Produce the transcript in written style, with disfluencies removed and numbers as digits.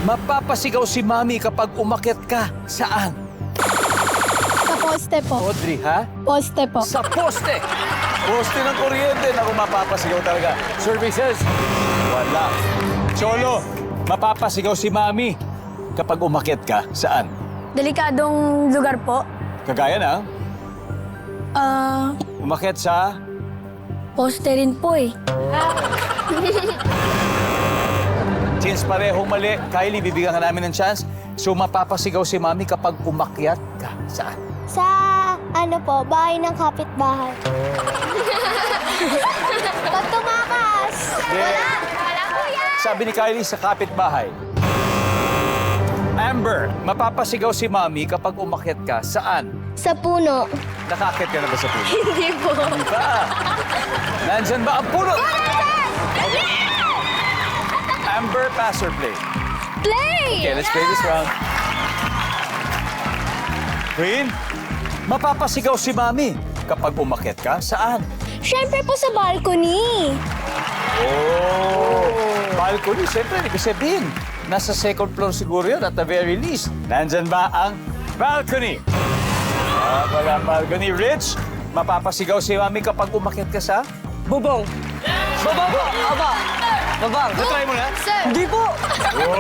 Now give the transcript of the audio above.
Mapapasigaw si Mami kapag umakyat ka. Saan? Sa poste po. Audrey, ha? Poste po. Sa poste! Poste ng kuryente. Naku, mapapasigaw talaga. Services? Wala. Cholo, mapapasigaw si Mami kapag umakyat ka. Saan? Delikadong lugar po. Kagaya ng umakyat sa... Poste rin po eh. Since parehong mali, Kylie, bibigyan ka namin ng chance. So, mapapasigaw si Mami kapag umakyat ka. Saan? Sa, bahay ng kapitbahay. Pag tumakas. Wala po yan. Sabi ni Kylie sa kapitbahay. Amber, mapapasigaw si Mami kapag umakyat ka. Saan? Sa puno. Nakakit ka na ba sa puno? Hindi po. Hindi ba? Nandyan ba ang puno? Amber, pass or play? Play! Okay, let's play this round. Queen, mapapasigaw si Mami kapag umakyat ka. Saan? Siyempre po sa balcony. Oh! Balcony, siyempre, hindi ko sabihin. Nasa second floor siguro yun at the very least. Nandyan ba ang balcony? Wala balcony. Rich, mapapasigaw si Mami kapag umakyat ka sa... Bubong. Bubong po. Aba. Babang. Natry mo na? Sir. Hindi po.